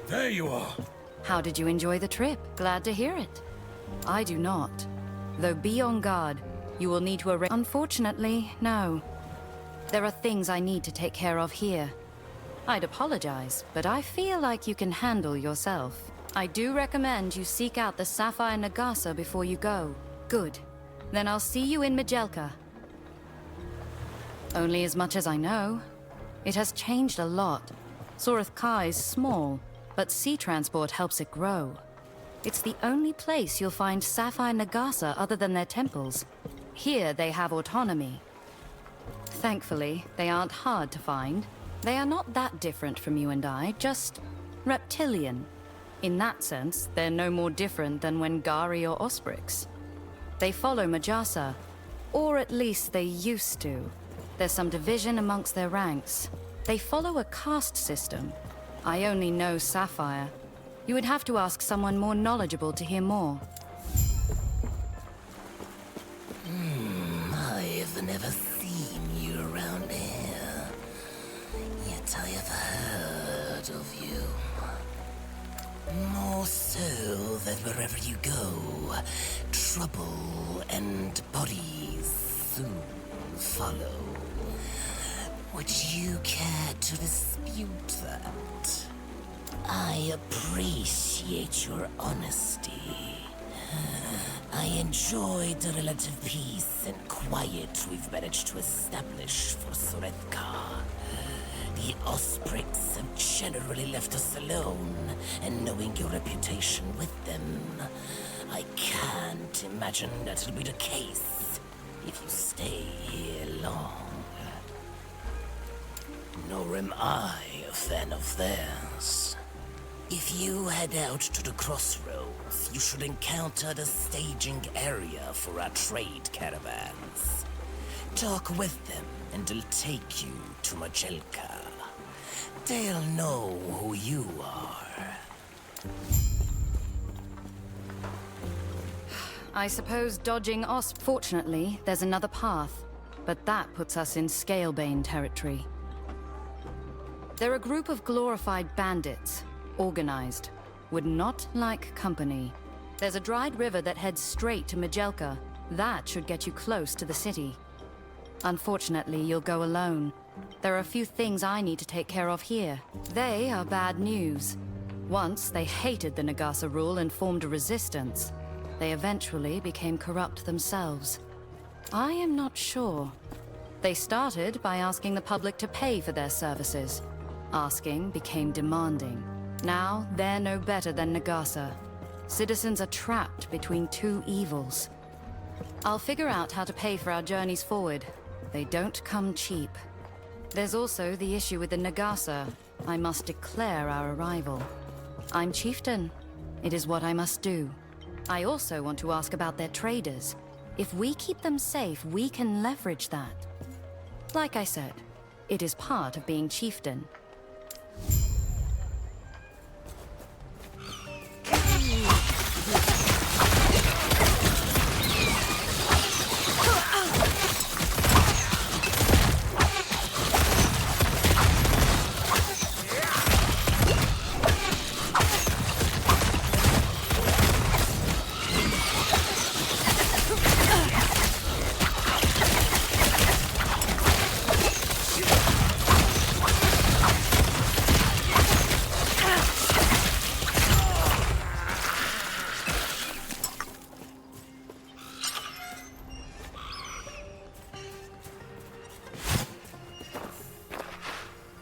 There you are. How did you enjoy the trip? Glad to hear it. I do not. Though be on guard. You will need to arrange. Unfortunately, no. There are things I need to take care of here. I'd apologize, but I feel like you can handle yourself. I do recommend you seek out the Sapphire Nagasa before you go. Good. Then I'll see you in Majelka. Only as much as I know. It has changed a lot. Soreth Kai is small, but sea transport helps it grow. It's the only place you'll find Sapphire Nagasa other than their temples. Here they have autonomy. Thankfully, they aren't hard to find. They are not that different from you and I, just reptilian. In that sense, they're no more different than Wengari or Osprix. They follow Majasa, or at least they used to. There's some division amongst their ranks. They follow a caste system. I only know Sapphire. You would have to ask someone more knowledgeable to hear more. I've never seen you around here. Yet I have heard of you. More so that wherever you go, trouble and bodies soon follow. Would you care to dispute that? I appreciate your honesty. I enjoyed the relative peace and quiet we've managed to establish for Sorethka. The Osprix have generally left us alone, and knowing your reputation with them, I can't imagine that'll be the case if you stay here long. Nor am I a fan of theirs. If you head out to the crossroads, you should encounter the staging area for our trade caravans. Talk with them, and they'll take you to Majelka. They'll know who you are. I suppose dodging Osp. Fortunately, there's another path, but that puts us in Scalebane territory. They're a group of glorified bandits, organized. Would not like company. There's a dried river that heads straight to Majelka. That should get you close to the city. Unfortunately, you'll go alone. There are a few things I need to take care of here. They are bad news. Once, they hated the Nagasa rule and formed a resistance. They eventually became corrupt themselves. I am not sure. They started by asking the public to pay for their services. Asking became demanding. Now, they're no better than Nagasa. Citizens are trapped between two evils. I'll figure out how to pay for our journeys forward. They don't come cheap. There's also the issue with the Nagasa. I must declare our arrival. I'm chieftain. It is what I must do. I also want to ask about their traders. If we keep them safe, we can leverage that. Like I said, it is part of being chieftain.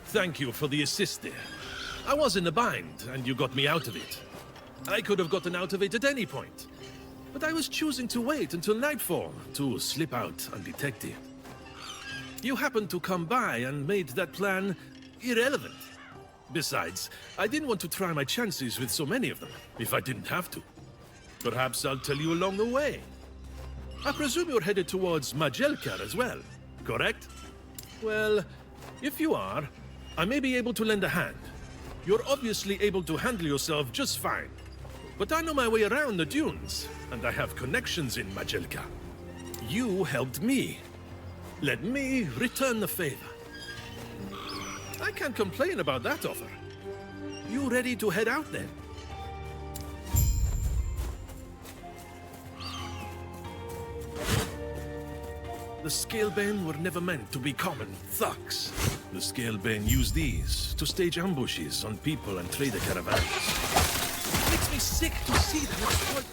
Thank you for the assist there. I was in a bind, and you got me out of it. I could have gotten out of it at any point. But I was choosing to wait until nightfall to slip out undetected. You happened to come by and made that plan irrelevant. Besides, I didn't want to try my chances with so many of them, if I didn't have to. Perhaps I'll tell you along the way. I presume you're headed towards Majelka as well, correct? Well, if you are, I may be able to lend a hand. You're obviously able to handle yourself just fine. But I know my way around the dunes, and I have connections in Majelka. You helped me. Let me return the favor. I can't complain about that offer. You ready to head out then? The Scalebane were never meant to be common thugs. The Scalebane used these to stage ambushes on people and trader caravans. It makes me sick to see them exploit.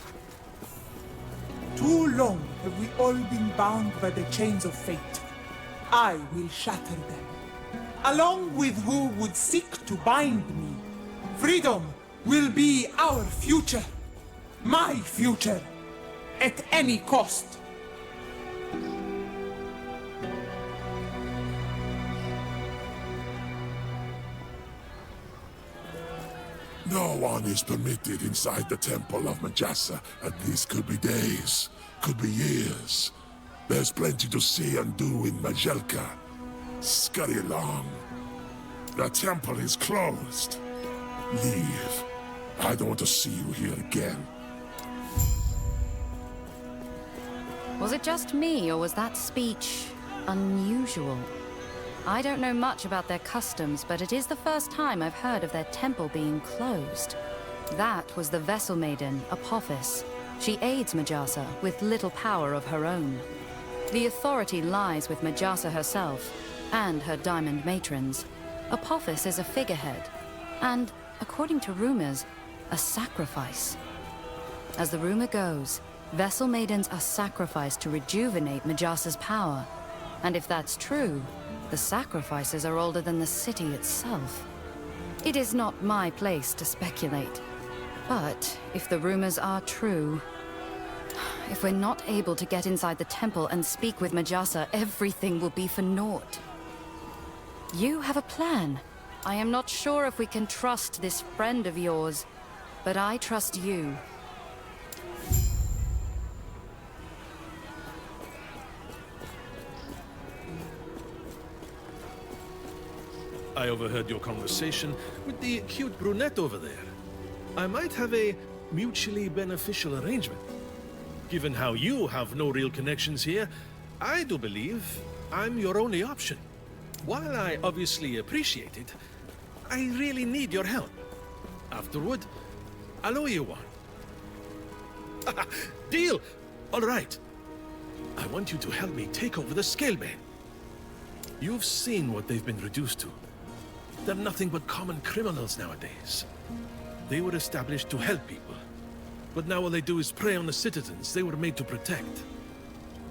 Too long have we all been bound by the chains of fate. I will shatter them, along with who would seek to bind me. Freedom will be our future. My future. At any cost. No one is permitted inside the Temple of Majasa, and this could be days, could be years. There's plenty to see and do in Majelka. Scurry along. The temple is closed. Leave. I don't want to see you here again. Was it just me, or was that speech unusual? I don't know much about their customs, but it is the first time I've heard of their temple being closed. That was the vessel maiden, Apophis. She aids Majasa with little power of her own. The authority lies with Majasa herself and her diamond matrons. Apophis is a figurehead, and, according to rumors, a sacrifice. As the rumor goes, vessel maidens are sacrificed to rejuvenate Majasa's power. And if that's true, the sacrifices are older than the city itself. It is not my place to speculate. But if the rumors are true, if we're not able to get inside the temple and speak with Majasa, everything will be for naught. You have a plan. I am not sure if we can trust this friend of yours, but I trust you. I overheard your conversation with the cute brunette over there. I might have a mutually beneficial arrangement. Given how you have no real connections here, I do believe I'm your only option. While I obviously appreciate it, I really need your help. Afterward, I'll owe you one. Deal! All right. I want you to help me take over the Scalebane. You've seen what they've been reduced to. They're nothing but common criminals nowadays. They were established to help people. But now all they do is prey on the citizens they were made to protect.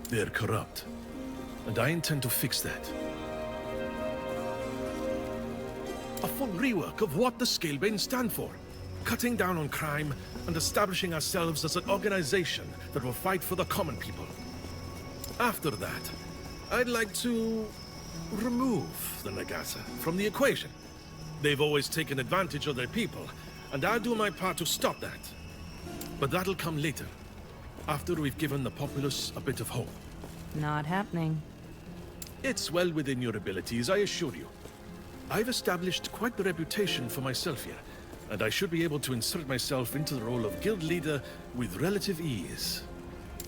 They're corrupt. And I intend to fix that. A full rework of what the Scalebane stand for. Cutting down on crime and establishing ourselves as an organization that will fight for the common people. After that, I'd like to remove the Nagasa from the equation. They've always taken advantage of their people, and I'll do my part to stop that. But that'll come later, after we've given the populace a bit of hope. Not happening. It's well within your abilities, I assure you. I've established quite the reputation for myself here, and I should be able to insert myself into the role of guild leader with relative ease.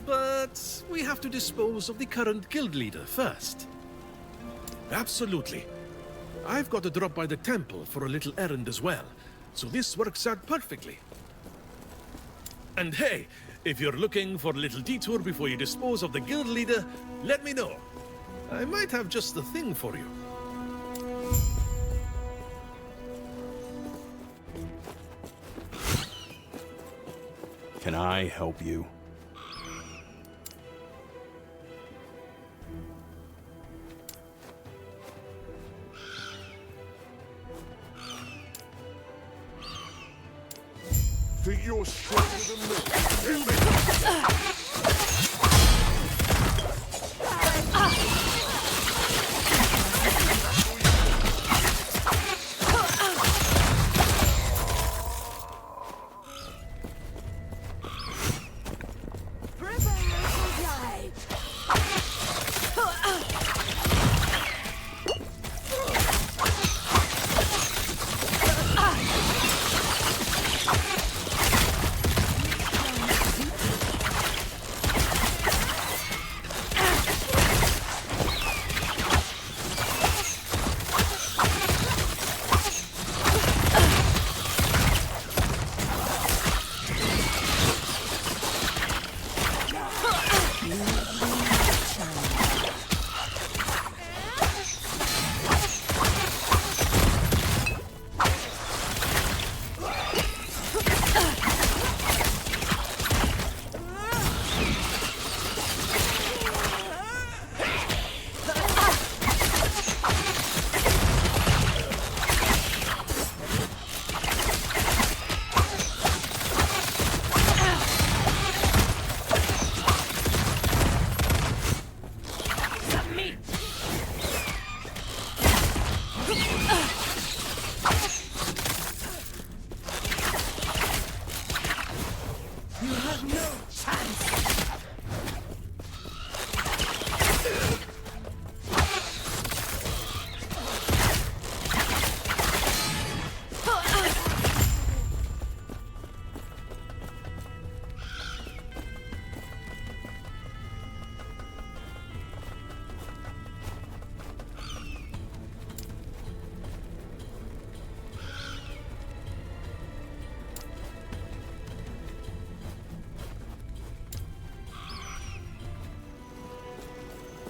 But we have to dispose of the current guild leader first. Absolutely. I've got to drop by the temple for a little errand as well, so this works out perfectly. And hey, if you're looking for a little detour before you dispose of the guild leader, let me know. I might have just the thing for you. Can I help you? Think you're stronger than me?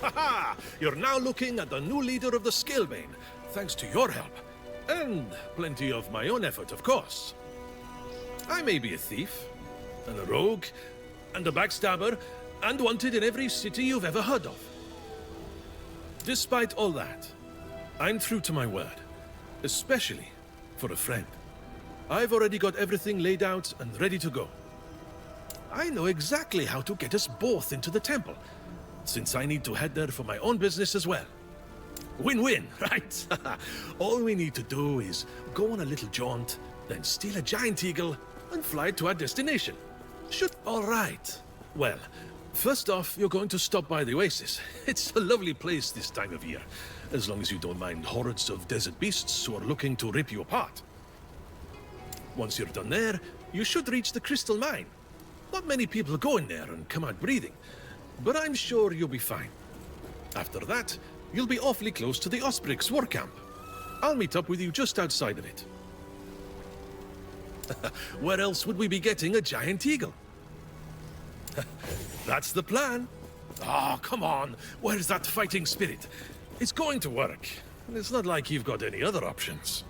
Haha! You're now looking at the new leader of the Scalebane, thanks to your help. And plenty of my own effort, of course. I may be a thief, and a rogue, and a backstabber, and wanted in every city you've ever heard of. Despite all that, I'm true to my word, especially for a friend. I've already got everything laid out and ready to go. I know exactly how to get us both into the temple, since I need to head there for my own business as well. Win-win, right? All we need to do is go on a little jaunt, then steal a giant eagle, and fly to our destination. All right. Well, first off, you're going to stop by the oasis. It's a lovely place this time of year, as long as you don't mind hordes of desert beasts who are looking to rip you apart. Once you're done there, you should reach the crystal mine. Not many people go in there and come out breathing, but I'm sure you'll be fine. After that, you'll be awfully close to the Osprix war camp. I'll meet up with you just outside of it. Where else would we be getting a giant eagle? That's the plan. Oh, come on. Where's that fighting spirit? It's going to work. It's not like you've got any other options.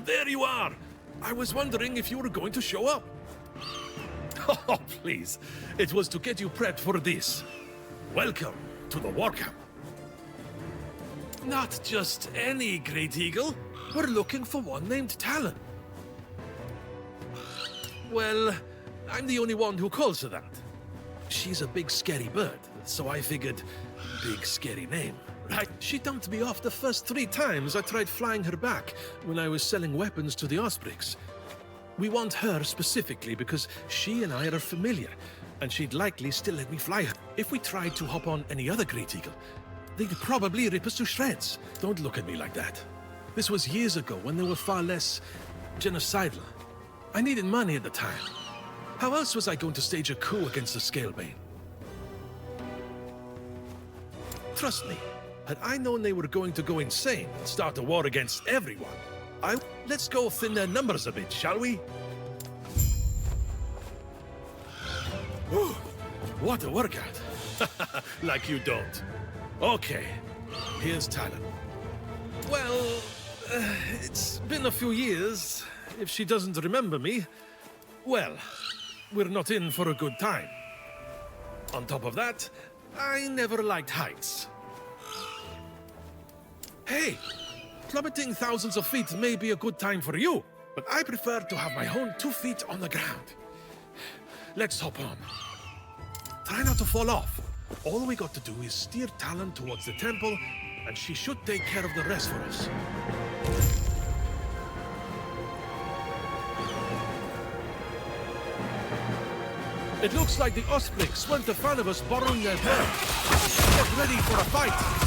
There you are! I was wondering if you were going to show up. Oh, please. It was to get you prepped for this. Welcome to the war camp. Not just any great eagle. We're looking for one named Talon. Well, I'm the only one who calls her that. She's a big scary bird, so I figured big scary name. Right, she dumped me off the first 3 times I tried flying her back when I was selling weapons to the Osprix. We want her specifically because she and I are familiar, and she'd likely still let me fly her. If we tried to hop on any other great eagle, they'd probably rip us to shreds. Don't look at me like that. This was years ago when they were far less genocidal. I needed money at the time. How else was I going to stage a coup against the Scalebane? Trust me. Had I known they were going to go insane and start a war against everyone, let's go thin their numbers a bit, shall we? Whew, what a workout. Like you don't. Okay, here's Talon. Well, it's been a few years. If she doesn't remember me, well, we're not in for a good time. On top of that, I never liked heights. Hey, plummeting thousands of feet may be a good time for you, but I prefer to have my own 2 feet on the ground. Let's hop on. Try not to fall off. All we got to do is steer Talon towards the temple, and she should take care of the rest for us. It looks like the Osprix weren't a fan of us borrowing their bird. Get ready for a fight!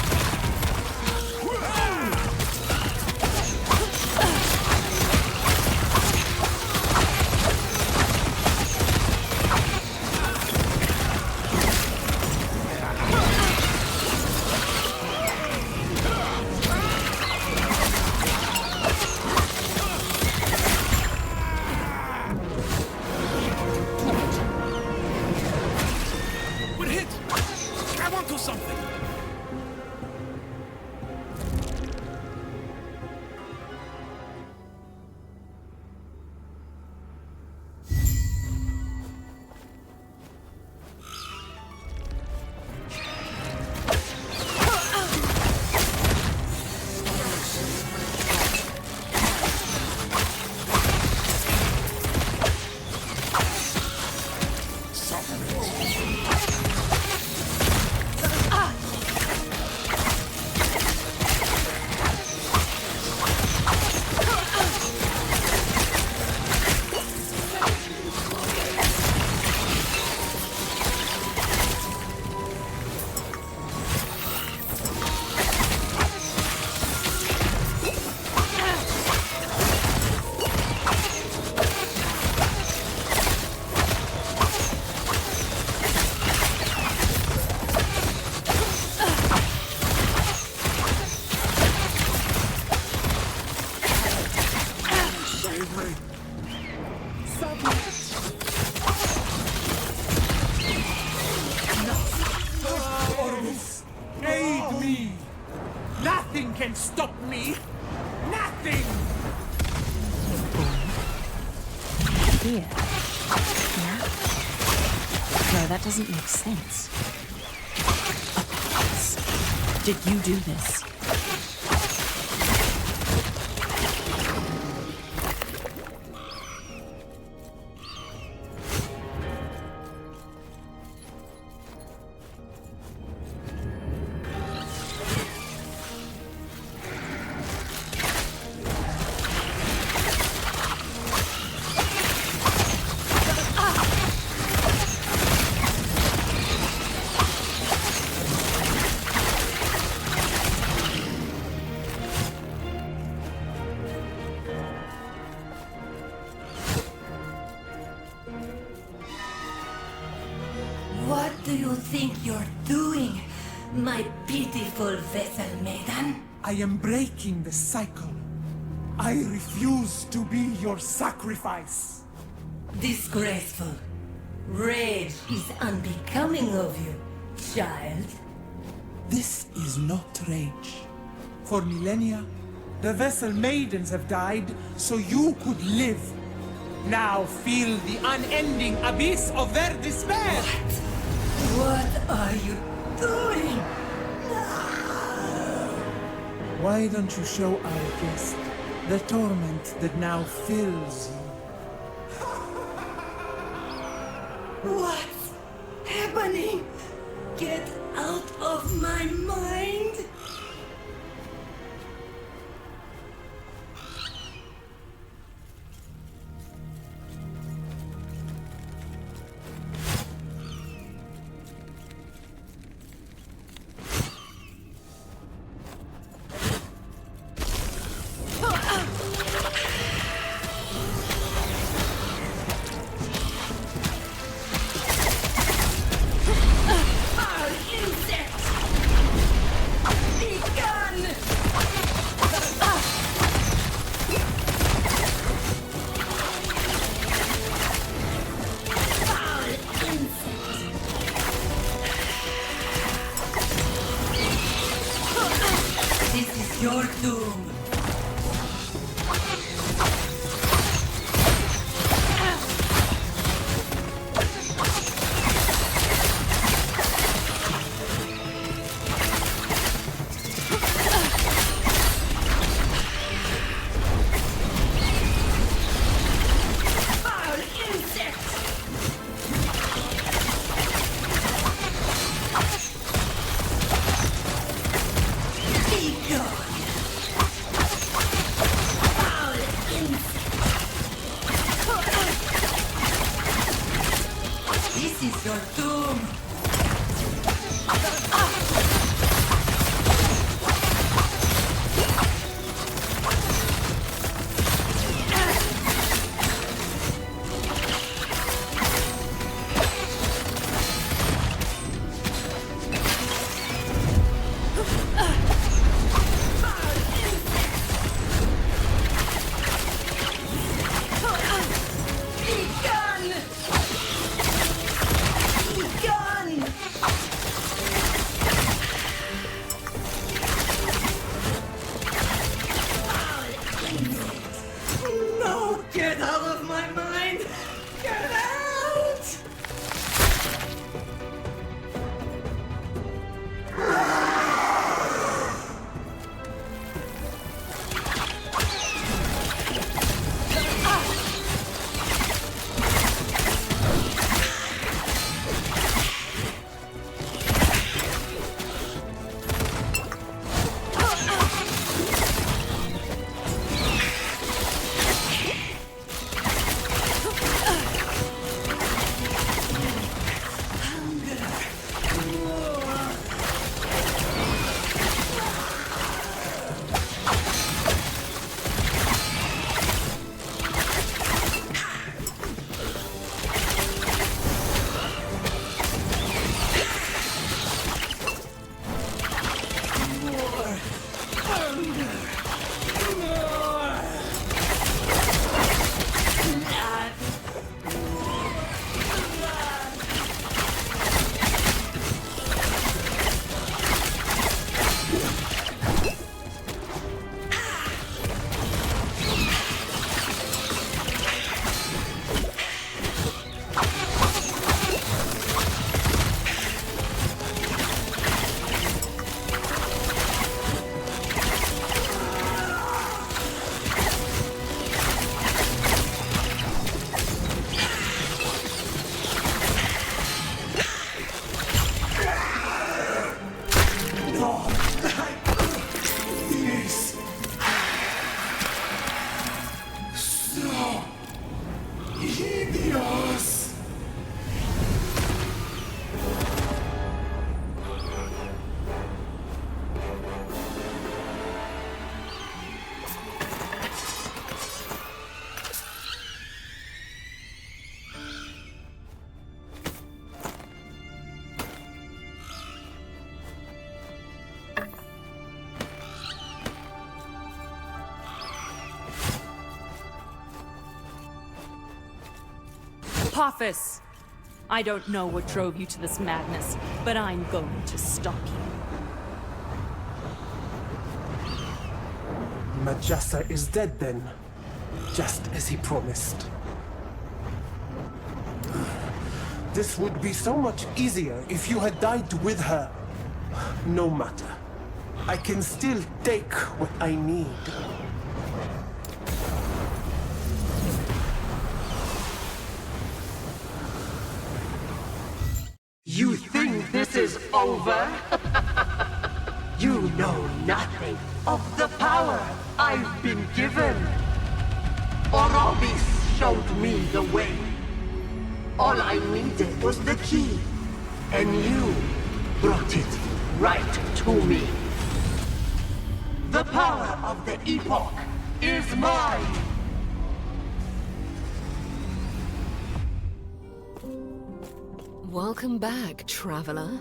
suffering. Orbis, aid me! Nothing can stop me! Nothing! Here. Yeah? No, that doesn't make sense. Did you do this? What do you think you're doing, my pitiful vessel maiden? I am breaking the cycle. I refuse to be your sacrifice. Disgraceful. Rage is unbecoming of you, child. This is not rage. For millennia, the vessel maidens have died so you could live. Now feel the unending abyss of their despair! What are you doing? Why don't you show our guest the torment that now fills you? What's happening? Get out of my mind! Your doom. Foul insect. Be gone. This is your doom! Be gone! Be gone! Hideous! Apophis! I don't know what drove you to this madness, but I'm going to stop you. Majasa is dead then, just as he promised. This would be so much easier if you had died with her. No matter. I can still take what I need. You think this is over? You know nothing of the power I've been given. Orobis showed me the way. All I needed was the key, and you brought it right to me. The power of the Epoch is mine! Welcome back, traveler.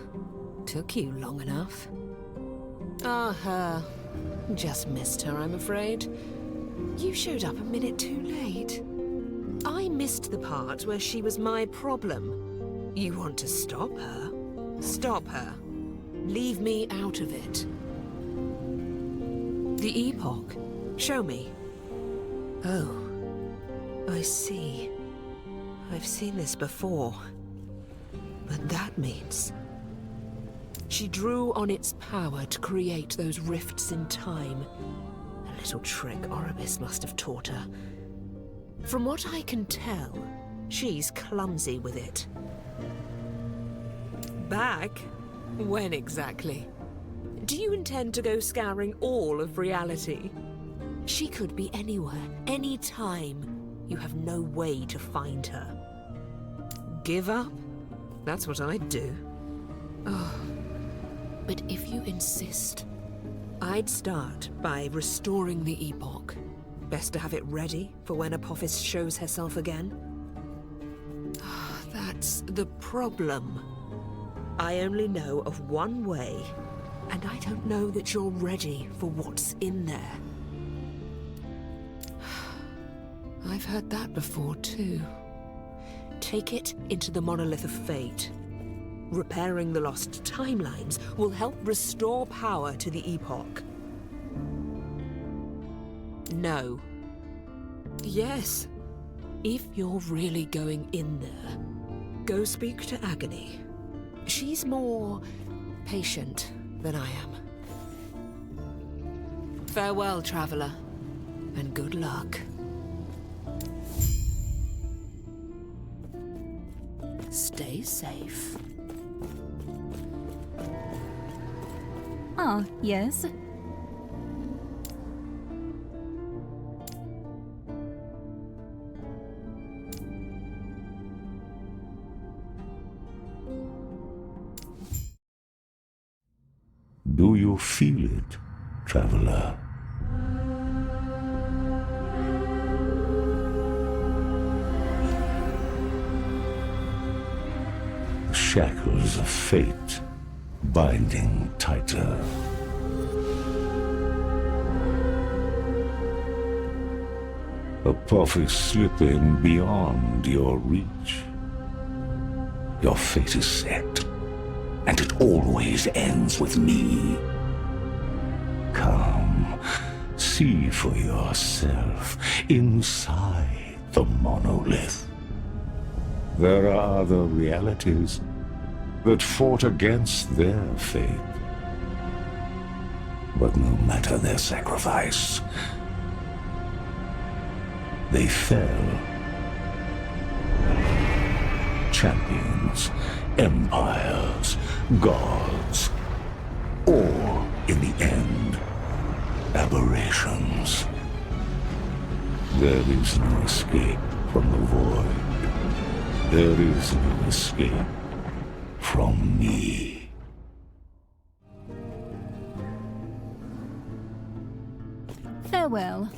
Took you long enough. Ah, her. Just missed her, I'm afraid. You showed up a minute too late. I missed the part where she was my problem. You want to stop her? Stop her. Leave me out of it. The Epoch. Show me. Oh. I see. I've seen this before. But that means she drew on its power to create those rifts in time. A little trick Orobis must have taught her. From what I can tell, she's clumsy with it. Back? When exactly? Do you intend to go scouring all of reality? She could be anywhere, anytime. You have no way to find her. Give up? That's what I'd do. Oh. But if you insist, I'd start by restoring the Epoch. Best to have it ready for when Apophis shows herself again. That's the problem. I only know of one way, and I don't know that you're ready for what's in there. I've heard that before, too. Take it into the Monolith of Fate. Repairing the lost timelines will help restore power to the Epoch. No. Yes. If you're really going in there, go speak to Agony. She's more patient than I am. Farewell, traveler, and good luck. Stay safe. Ah, yes? Do you feel it, traveler? The shackles of fate binding tighter. Apophis slipping beyond your reach. Your fate is set, and it always ends with me. Come, see for yourself inside the monolith. There are other realities that fought against their fate. But no matter their sacrifice, they fell. Champions, empires, gods, all in the end, aberrations. There is no escape from the void. There is no escape from me. Farewell.